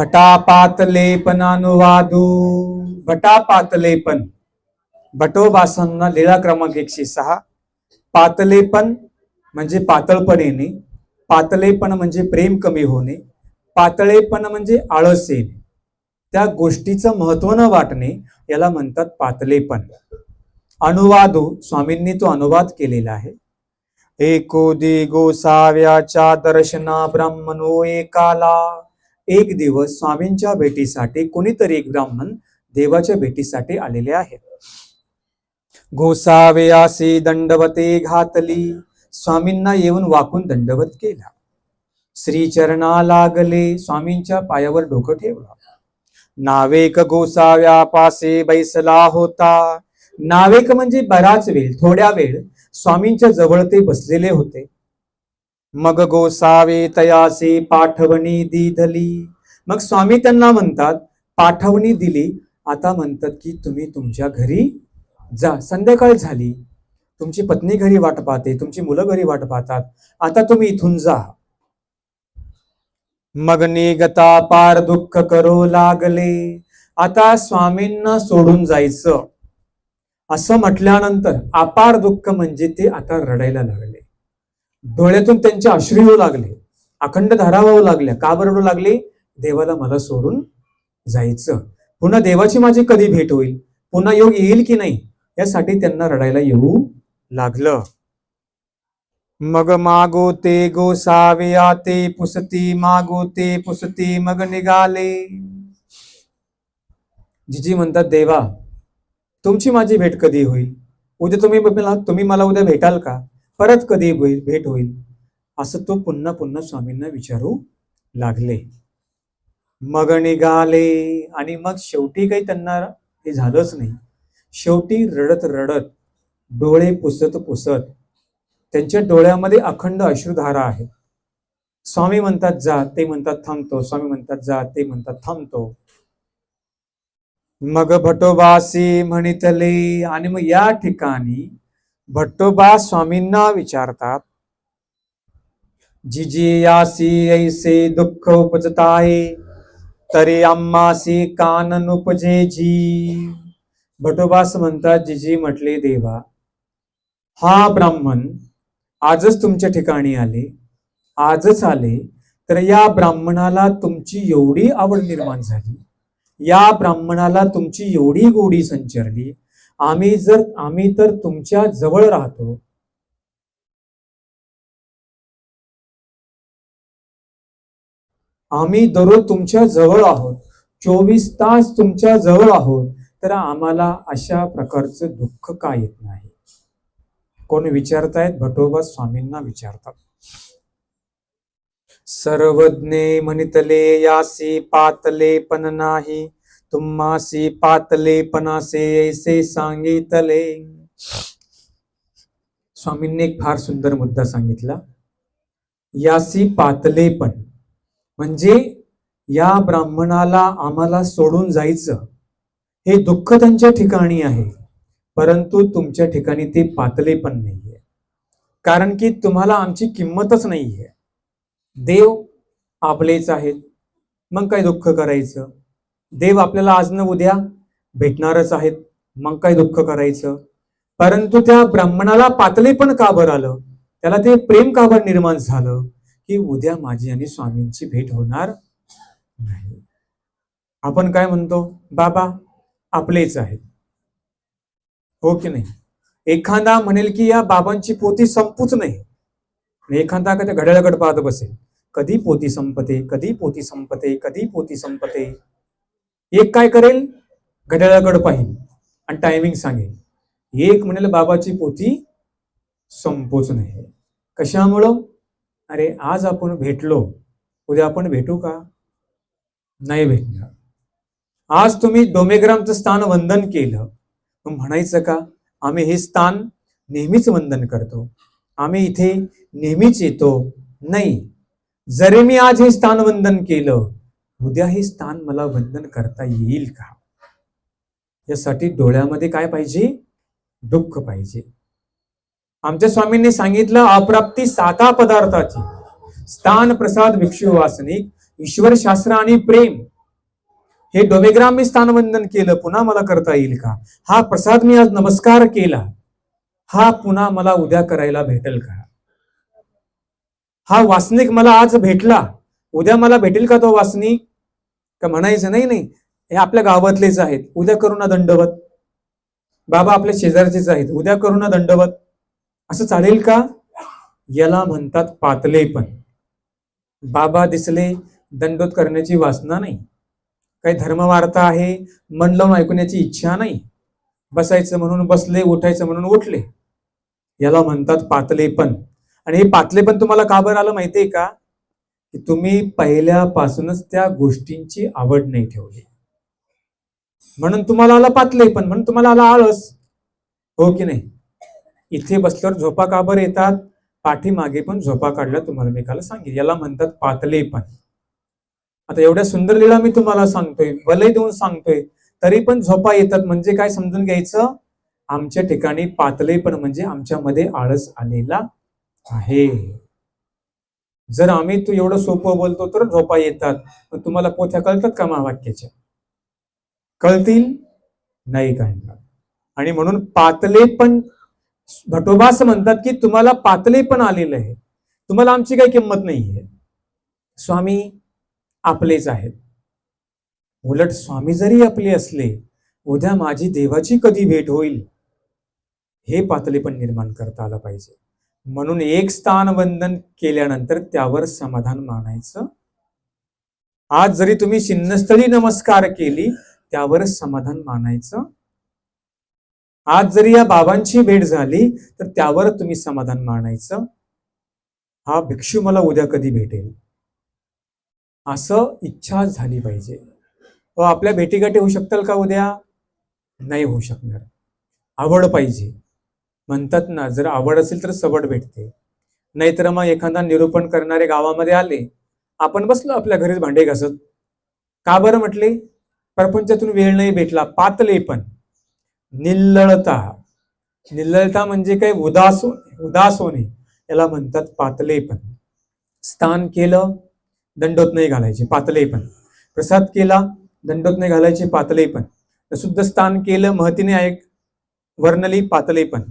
भटापातलेपनानुवादू. भटापातलेपन, भटोबासांना लीळा क्रमांक 106. पातलेपन म्हणजे पातळपण येणे, पातलेपण म्हणजे प्रेम कमी होणे, पातळेपण म्हणजे आळस येणे, त्या गोष्टीचं महत्व न वाटणे, याला म्हणतात पातलेपण. अनुवादू, स्वामींनी तो अनुवाद केलेला आहे. एकोदी गोसाव्याच्या दर्शना ब्राह्मणो एकाला. एक दिवस स्वामींच्या भेटीसाठी कोणीतरी एक ब्राह्मण देवाच्या भेटीसाठी आलेले आहेत. गोसाव्यासी दंडवते घातली. स्वामींना येऊन वाकून दंडवत केला. श्रीचरणा लागले, स्वामींच्या पायावर डोकं ठेवलं. नावेक गोसाव्यापासे बैसला होता. नावेक म्हणजे बराच वेळ, थोड्या वेळ स्वामींच्या जवळ ते बसलेले होते. मग गोसावे तयासे पाठवणी दिधली. मग स्वामी त्यांना म्हणतात, पाठवणी दिली. आता म्हणतात की तुम्ही तुमच्या घरी जा, संध्याकाळ झाली, तुमची पत्नी घरी वाट पाहते, तुमची मुलं घरी वाट पाहतात, आता तुम्ही इथून जा. मग निगता पार दुःख करू लागले. आता स्वामींना सोडून जायचं असं म्हटल्यानंतर अपार दुःख म्हणजे ते आता रडायला लागले. डोळ्यातून त्यांचे अश्रू येऊ लागले, अखंड धारा वाहू लागल्या. का रडू लागले? देवाला मला सोडून जायचं, पुन्हा देवाची माझी कधी भेट होईल, पुन्हा योग येईल की नाही, यासाठी त्यांना रडायला येऊ लागलं. मग मागो ते गोसावे आते पुसती, मागो ते पुसती, मग निघाले. जिजी म्हणतात, देवा तुमची माझी भेट कधी होईल? उद्या तुम्ही मला उद्या भेटाल का? परत कधी भेट होईल? असं तो पुन्हा पुन्हा स्वामींना विचारू लागले. मग निघाले. आणि मग शेवटी काही त्यांना हे झालंच नाही. शेवटी रडत रडत, डोळे पुसत पुसत, त्यांच्या डोळ्यामध्ये अखंड अश्रुधारा आहे. स्वामी म्हणतात जा, ते म्हणतात थांबतो, स्वामी म्हणतात जा, ते म्हणतात थांबतो. मग भटोबासी म्हणितले. आणि मग या ठिकाणी भट्टोबा स्वामींना विचारतात, जिजी यासी ऐसे दुःख उपजत आहे, तरी आम्हासी कान उपजे जी. भटोबास म्हणतात, जिजी म्हटले, देवा हा ब्राह्मण आजच तुमच्या ठिकाणी आले, आजच आले, तर या ब्राह्मणाला तुमची एवढी आवड निर्माण झाली, या ब्राह्मणाला तुमची एवढी गोडी संचरली, आम्ही तर तुमच्या जवळ राहतो, आम्ही दररोज तुमच्या जवळ आहोत, 24 तास तुमच्या जवळ आहोत, तर आम्हाला अशा प्रकारचं दुःख का येत नाही? कोण विचारतायत? भटोबा स्वामींना विचारतात. सर्वज्ञे म्हणितले, यासी पातले पण नाही, तुम्हासी पातले पणासे ऐसे सांगितले. स्वामींनी एक फार सुंदर मुद्दा सांगितला. यासी पातलेपण म्हणजे या ब्राह्मणाला आम्हाला सोडून जायचं, हे दुःख त्यांच्या ठिकाणी आहे, परंतु तुमच्या ठिकाणी ते पातलेपण नाहीये, कारण की तुम्हाला आमची किंमतच नाहीये. देव आपलेच आहेत, मग काय दुःख करायचं? देव आपल्याला आज न उद्या भेटणारच आहेत, मग काय दुःख करायचं? परंतु त्या ब्राह्मणाला पातलेपण का बरं आलं? त्याला ते प्रेम का बरं निर्माण झालं की उद्या माझी आणि स्वामींची भेट होणार नाही. आपण काय म्हणतो? बाबा आपलेच आहेत, हो की नाही? एखादा म्हणेल की या बाबांची पोथी संपूच नाही, एखादा का त्या घड्याळाकडे पाहत बसेल, कधी पोथी संपते, कधी पोथी संपते, कधी पोथी संपते. एक काय करेल? घड्याळाकडे पाहिल आणि टायमिंग सांगेल. एक म्हणेल बाबाची पोथी संपूच नाही. कशामुळं? अरे आज आपण भेटलो, उद्या आपण भेटू का? नाही भेटणार. आज तुम्ही डोमेग्रामचं स्थान वंदन केलं, मग म्हणायचं का आम्ही हे स्थान नेहमीच वंदन करतो, आम्ही इथे नेहमीच येतो? नाही. जरी मी आज हे स्थान वंदन केलं, उद्या हे स्थान मला वंदन करता येईल का? यासाठी डोळ्यामध्ये काय पाहिजे? दुःख पाहिजे. आमच्या स्वामींनी सांगितलं, अप्राप्ती साता पदार्थाची, स्थान प्रसाद भिक्षु वासनिक, ईश्वर शास्त्र आणि प्रेम हे डोमेग्राम मी स्थानवंदन केलं, पुन्हा मला करता येईल का? हा प्रसाद मी आज नमस्कार केला, हा पुन्हा मला उद्या करायला भेटेल का? हा वासनिक मला आज भेटला, उद्या मला भेटेल का तो वासनिक? का म्हणायचं नाही नाही हे आपल्या गावातलेच आहेत, उद्या करू ना दंडवत. बाबा आपल्या शेजारचेच आहेत, उद्या करू ना दंडवत. असं चालेल का? याला म्हणतात पातलेपण. बाबा दिसले, दंडवत करण्याची वासना नाही, काही धर्मवार्ता आहे मन लावून ऐकण्याची इच्छा नाही, बसायचं म्हणून बसले, उठायचं म्हणून उठले, याला म्हणतात पातलेपण. आणि हे पातलेपण तुम्हाला का बरं आलं माहितीये का? की तुम्ही पहिल्यापासूनच त्या गोष्टींची आवड नाही ठेवली, म्हणून तुम्हाला आला पातलेपण, म्हणून तुम्हाला आला आळस. हो की नाही? इथे बसल्यावर झोपा का बरं येतात? पाठीमागे पण झोपा काढल्या तुम्हाला मी काल सांगितलं, याला म्हणतात पातलेपण. आता एवढ्या सुंदर लीला मी तुम्हाला सांगतोय, वलय देऊन सांगतोय, तरी पण झोपा येतात. म्हणजे काय समजून घ्यायचं? आमच्या ठिकाणी पातलेपण म्हणजे आमच्यामध्ये आळस आलेला आहे. जर आम्ही तू एवढं सोपं बोलतो तर झोपा येतात, पण तुम्हाला पोथ्या कळतात का महावाक्याच्या? कळतील नाही कळणार. आणि म्हणून पातलेपण, भटोबास म्हणतात की तुम्हाला पातलेपण आलेलं आहे, तुम्हाला आमची काही किंमत नाहीये. स्वामी आपलेच आहेत. उलट स्वामी जरी आपले असले, उद्या माझी देवाची कधी भेट होईल, हे पातलेपण निर्माण करता आलं पाहिजे. म्हणून एक स्थान वंदन केल्यानंतर त्यावर समाधान मानायचं. आज जरी तुम्ही शिन्नस्थळी नमस्कार केली, त्यावर समाधान मानायचं. आज जरी या बाबांची भेट झाली तर त्यावर तुम्ही समाधान मानायचं. हा भिक्षू मला उद्या कधी भेटेल, असं इच्छा झाली पाहिजे. आपल्या भेटीगाठी होऊ शकतील का उद्या? नाही होऊ शकणार. आवड पाहिजे. म्हणतात ना, जर आवड असेल तर सवड भेटते. नाहीतर मग एखादा निरूपण करणारे गावामध्ये आले, आपण बसलो आपल्या घरीच भांडे घासत. का बरं म्हटले? प्रपंचातून वेळ नाही भेटला. पातलेपण, निल्लळता. निल्लळता म्हणजे काय? उदास होणे, याला म्हणतात पातलेपण. स्नान केलं, दंडोत नाही घालायचे, पातलेपण. प्रसाद केला, दंडोत नाही घालायचे, पातलेपण. शुद्ध स्थान केलं, महतीने ऐक वर्णली, पातलेपण.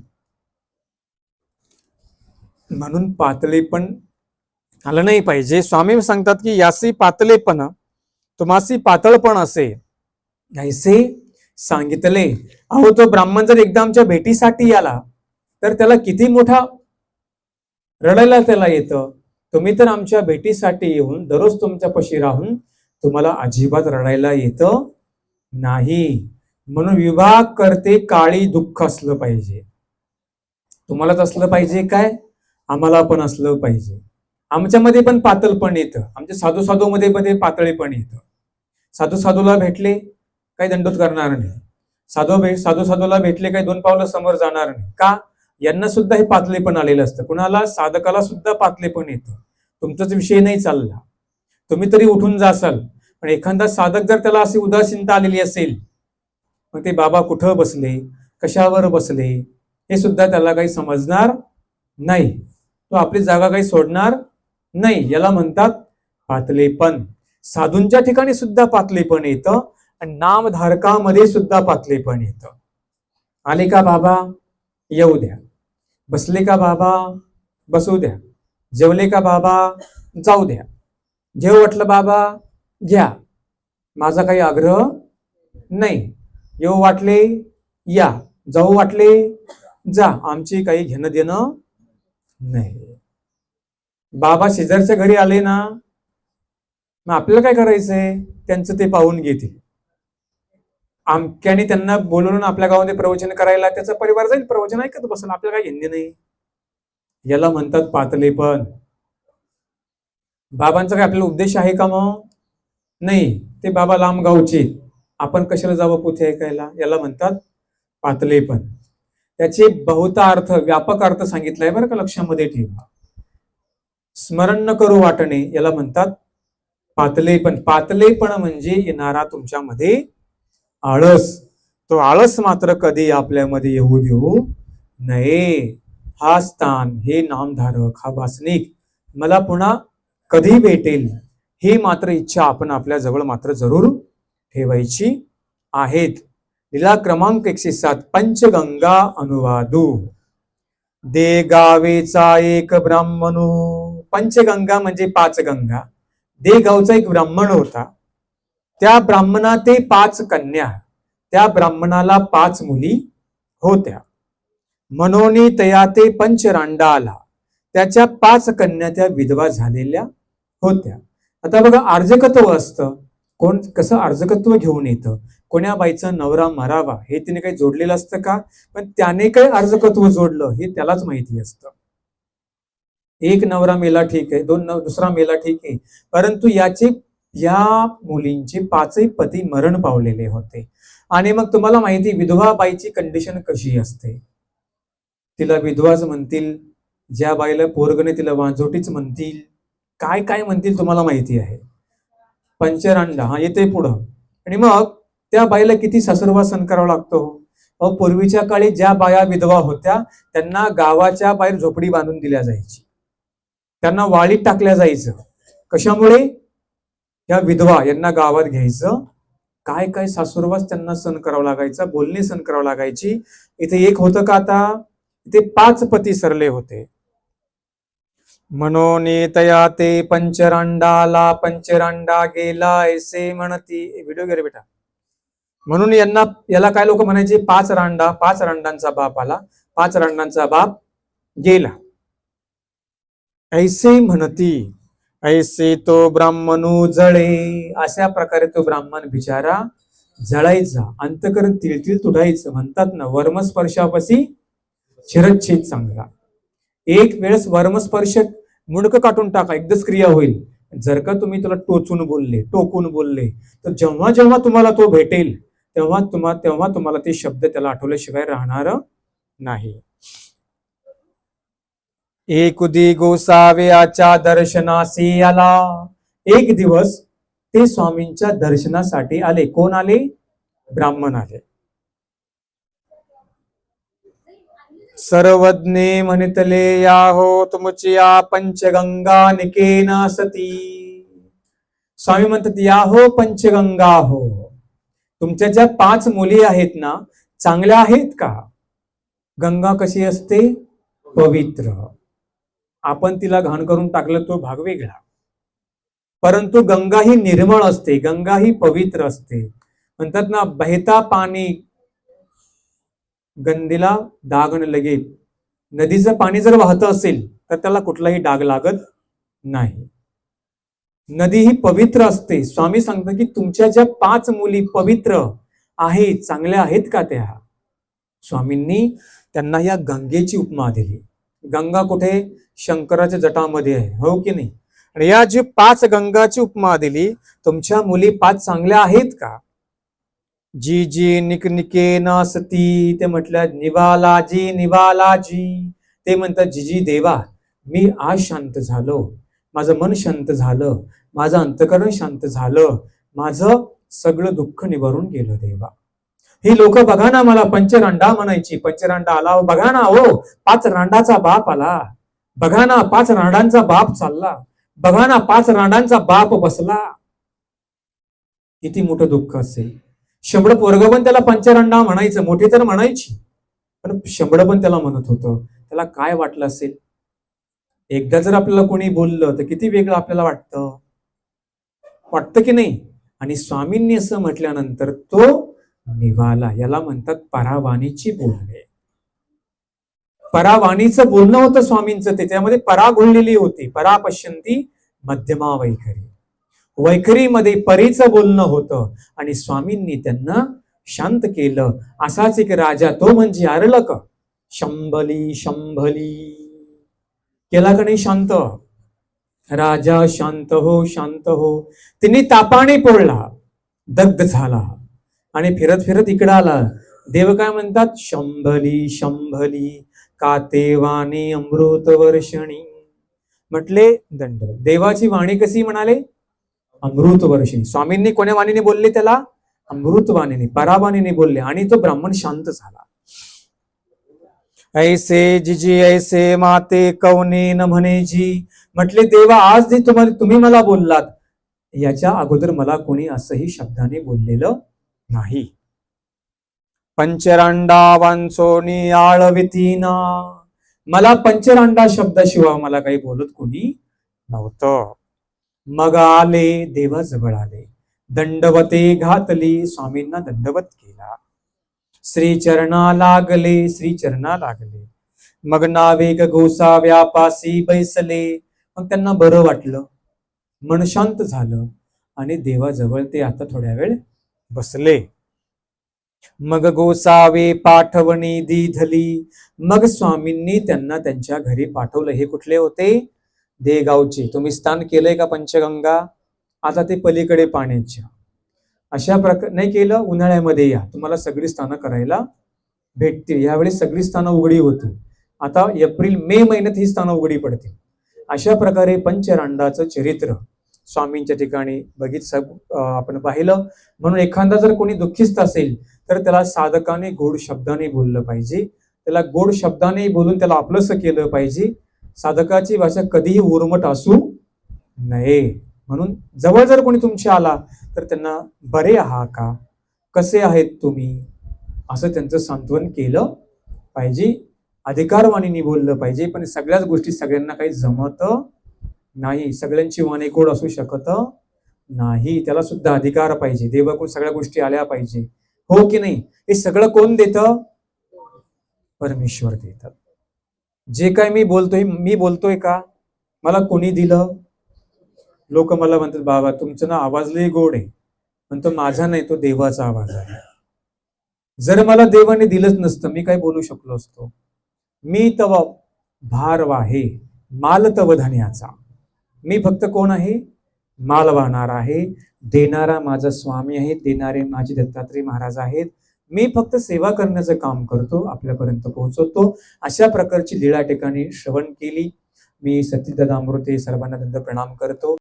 म्हणून पातलेपण आलं नाही पाहिजे. स्वामी सांगतात की यासी पातलेपण तुम्हासी पातळपण असे, ऐसे सांगितले. अहो तो ब्राह्मण जर एकदा आमच्या भेटीसाठी आला तर त्याला किती मोठा रडायला त्याला येतं. तुम्ही तर आमच्या भेटीसाठी येऊन दररोज तुमच्यापाशी राहून तुम्हाला अजिबात रडायला येतं नाही. म्हणून विवाह करते काळी दुःख असलं पाहिजे. तुम्हालाच असलं पाहिजे काय? आम्हाला पण असलं पाहिजे. आमच्यामध्ये पण पातळपण येतं, आमच्या साधू मध्ये पातळेपण येतं. साधूला भेटले काही दंडोत करणार नाही, साधूला भेटले काही 2 पावलं समोर जाणार नाही. का? यांना सुद्धा हे पातलेपण आलेलं असतं. कुणाला? साधकाला सुद्धा पातलेपण येतं. तुमचाच विषय नाही चालला, तुम्ही तरी उठून जासाल, पण एखादा साधक जर त्याला अशी उदासीनता आलेली असेल, मग ते बाबा कुठं बसले, कशावर बसले, हे सुद्धा त्याला काही समजणार नाही. तो आपली जागा काही सोडणार नाही. याला म्हणतात पातलेपण. साधूंच्या ठिकाणी सुद्धा पातलेपण येतं आणि नामधारकामध्ये सुद्धा पातलेपण येतं. आले का बाबा? येऊ द्या. बसले का बाबा? बसू द्या. जेवले का बाबा? जाऊ द्या. घेऊ वाटलं बाबा? घ्या. माझा काही आग्रह नाही. येऊ वाटले या, जाऊ वाटले जा, आमची काही घेणं देणं नाही. बाबा शेजारच्या घरी आले ना, मग आपल्याला काय करायचंय? त्यांचं ते पाहून घेतील. आमक्याने त्यांना बोलवून आपल्या गावामध्ये प्रवचन करायला, त्याचा परिवार जाईल, प्रवचन ऐकत बसेल, आपल्याला काय घेणे नाही. याला म्हणतात पातलेपण. बाबांचा काय आपल्याला उद्देश आहे का? मग नाही. ते बाबा लांब गावचे, आपण कशाला जावं पोथी ऐकायला? याला म्हणतात पातलेपण. त्याचे बहुतार्थ, व्यापक अर्थ सांगितलाय बरं का, लक्षामध्ये ठेवा. स्मरण न करू वाटणे, याला म्हणतात पातलेपण. पातलेपण म्हणजे येणारा तुमच्यामध्ये आळस. तो आळस मात्र कधी आपल्यामध्ये येऊ देऊ नये. हा स्थान, हे नामधारक, हा वासनिक मला पुन्हा कधी भेटेल ही मात्र इच्छा आपण आपल्या जवळ मात्र जरूर ठेवायची आहेत. लीला क्रमांक 107 पंचगंगा अनुवादू. दे गावेचा एक ब्राह्मणू. पंचगंगा म्हणजे 5 गंगा. दे गावचा एक ब्राह्मण होता. त्या ब्राह्मणा ते 5 कन्या. त्या ब्राह्मणाला 5 मुली होत्या. मनोनी तया ते पंचरांडा आला. त्याच्या 5 कन्या त्या विधवा झालेल्या होत्या. आता बघा अर्जकत्व असतं. कोण कसं अर्जकत्व घेऊन येतं. कोण्या बाईचा नवरा मरावा हे तिने काही जोडलेलं असतं का? पण त्याने काही अर्जकत्व जोडलं हे त्यालाच माहिती असतं. एक नवरा मेला ठीक आहे, दुसरा मेला ठीक आहे, परंतु या मुलींचे 5ही पती मरण पावलेले होते. आणि मग तुम्हाला माहिती विधवा बाईची कंडिशन कशी असते. तिला विधवाच म्हणतील, ज्या बाईला पोरगणे तिला वांजोटीच म्हणतील, काय काय म्हणतील तुम्हाला माहिती आहे. पंचरांडा हा येते पुढं. आणि मग त्या बाईला किती सासरवास सहन करावा लागतो. पूर्वीच्या काळी ज्या बाया विधवा होत्या त्यांना गावाच्या बाहेर झोपडी बांधून दिल्या जायची, त्यांना वाळीत टाकल्या जायचं. कशामुळे? या विधवा यांना गावात घ्यायचं. काय काय सासुरवास त्यांना सहन करावं लागायचा, बोलणे सहन करावं लागायची. इथे एक होतं का? आता इथे 5 पती सरले होते. म्हणून तया ते पंचरांडाला पंचरांडा गेला ऐसे म्हणती. व्हिडिओ घे रे बेटा. म्हणून याला काय लोक म्हणायचे? 5 रांडा, 5 रांडांचा बाप आला, 5 रांडांचा बाप गेला ऐसे म्हणती. ऐसे तो ब्राह्मणू जळे. अशा प्रकारे तो ब्राह्मण बिचारा जळायचा, अंतकरण तिळतिळ तुटायचं. म्हणतात ना वर्मस्पर्शापाशी शिरच्छेद चांगला. एक वेळेस वर्मस्पर्श मुंडक काढून टाका, एकदाच क्रिया होईल. जर का तुम्ही त्याला टोचून बोलले, टोकून बोलले, तर जेव्हा जेव्हा तुम्हाला तो भेटेल तेव्हा तुम्हाला ते शब्द त्याला आठवल्याशिवाय राहणार नाही. एक उदी गोसाव्याच्या दर्शनासी आला. एक दिवस ते स्वामींच्या दर्शनासाठी आले. कोण आले? ब्राह्मण आले. सर्वज्ञे म्हणितले या हो तुमची या पंचगंगा निकेन सती. स्वामी म्हणतात या हो पंचगंगा हो, तुमच्या ज्या 5 मुली आहेत ना चांगल्या आहेत का? गंगा कशी असते? पवित्र. आपण तिला घाण करून टाकलं तो भाग वेगळा, परंतु गंगा ही निर्मळ असते, गंगा ही पवित्र असते. म्हणतात ना बहता पाणी गंदीला डाग न लगे. नदीचं पाणी जर वाहत असेल तर त्याला कुठलाही डाग लागत नाही. नदी ही पवित्र असते. स्वामी सांगतात की तुमच्या ज्या 5 मुली पवित्र आहेत, चांगल्या आहेत का? त्या स्वामींनी त्यांना या गंगेची उपमा दिली. गंगा कुठे? शंकराच्या जटामध्ये आहे, हो की नाही? आणि या जी 5 गंगाची उपमा दिली, तुमच्या मुली 5 चांगल्या आहेत का? जी जी निकनिके नासती. ते म्हटलं निवालाजी निवालाजी. ते म्हणतात जी देवा मी आज शांत झालो, माझं मन शांत झालं, माझं अंतकरण शांत झालं, माझं सगळं दुःख निवारून गेलं देवा. ही लोक बघा ना मला पंचरांडा म्हणायची. पंचरांडा आला बघा ना, हो 5 रांडाचा बाप आला बघा ना, 5 रांडांचा बाप चालला बघा ना, 5 रांडांचा बाप बसला. किती मोठं दुःख असेल. शंभर पोरग पण त्याला पंचरांडा म्हणायचं, मोठी तर म्हणायची, पण शंभर पण त्याला म्हणत होतं. त्याला काय वाटलं असेल? एकदा जर आपल्याला कोणी बोललं तर किती वेगळं आपल्याला वाटतं की नाही? आणि स्वामींनी असं म्हटल्यानंतर तो निवाला. याला म्हणतात परावाणीची बोलणे. परावाणीचं बोलणं होतं स्वामींचं. त्याच्यामध्ये परा घुललेली होती. परा पश्यंती मध्यमा वैखरी. वैखरीमध्ये परीचं बोलणं होतं आणि स्वामींनी त्यांना शांत केलं. असाच एक राजा, तो म्हणजे अर्लक. शंभली शंभली केला का नाही शांत? राजा शांत हो शांत हो. तिने तापाने पोळला, दग्ध झाला आणि फिरत फिरत इकडं आला. देव काय म्हणतात? शंभली शंभली कातेवाणी अमृत वर्षणी. म्हटले दंड. देवाची वाणी कशी म्हणाले? अमृत वर्षणी. स्वामींनी कोण्या वाणीने बोलले त्याला? अमृत वाणीने, परावाणीने बोलले आणि तो ब्राह्मण शांत झाला. ऐसे जिजी ऐसे माते कवने न म्हणे जी. म्हटले देवा आज जे तुम्ही मला बोललात याच्या अगोदर मला कोणी असंही शब्दाने बोललेलं नाही. पंचरांडा वांचोनी आळवितीना, मला पंचरांडा शब्दाशिवाय मला काही बोलत कोणी नव्हतं. मग आले देवाजवळ आले, दंडवते घातली, स्वामींना दंडवत केला. श्रीचरणा लागले. मग नावेक गोसाव्या पासी बैसले. मग त्यांना बरं वाटलं, मन शांत झालं आणि देवाजवळ ते आता थोड्या वेळ बसले. मग गोसावे पाठवणी दिधली. मग स्वामींनी त्यांना त्यांच्या घरी पाठवलं. हे कुठले होते? देगावचे. तुम्ही स्नान केलंय का पंचगंगा? आता ते पलीकडे पाण्याच्या. अशा प्रकारे नाही केलं, उन्हाळ्यामध्ये या, तुम्हाला सगळी स्नानं करायला भेटतील. यावेळी सगळी स्नानं उघडी होती. आता एप्रिल मे महिन्यात ही स्नानं उघडी पडतील. अशा प्रकारे पंचरांडाचं चरित्र स्वामींच्या ठिकाणी आपण पाहिलं. म्हणून एखादा जर कोणी दुःखिस्त असेल तर त्याला साधकाने गोड शब्दाने बोललं पाहिजे. त्याला गोड शब्दाने बोलून त्याला आपलंसं केलं पाहिजे. साधकाची भाषा कधीही उर्मट असू नये. म्हणून जवळ जर कोणी तुमच्या आला तर त्यांना बरे आहात का, कसे आहेत तुम्ही, असं त्यांचं सांत्वन केलं पाहिजे. अधिकारवाणीने बोललं पाहिजे. पण सगळ्याच गोष्टी सगळ्यांना काही जमत नाही. सगळ्यांची वाणी गोड असू शकत नाही. त्याला सुद्धा अधिकार पाहिजे. देवाकडून सगळ्या गोष्टी आल्या पाहिजे. हो की नाही? हे सगळं कोण देतं? परमेश्वर देतात. जे काय मी बोलतोय का? मला कोणी दिलं? लोक मला म्हणतात, बाबा तुमचं ना आवाज लय गोड आहे. म्हणतो माझा नाही, तो देवाचा आवाज आहे. जर मला देवाने दिलंच नसतं मी काय बोलू शकलो असतो? मी तव भार वाहे माल तव धन्याचा. मी फक्त कोण आहे? माल वाहणार आहे. देणारा माझा स्वामी आहे. देणारे माझे दत्तात्रय महाराज आहेत. मी फक्त सेवा करण्याचं काम करतो, आपल्यापर्यंत पोहोचवतो. अशा प्रकारची लीळा ठिकाणी श्रवण केली. मी सतीदादा अमृते सर्वांना दंड प्रणाम करतो.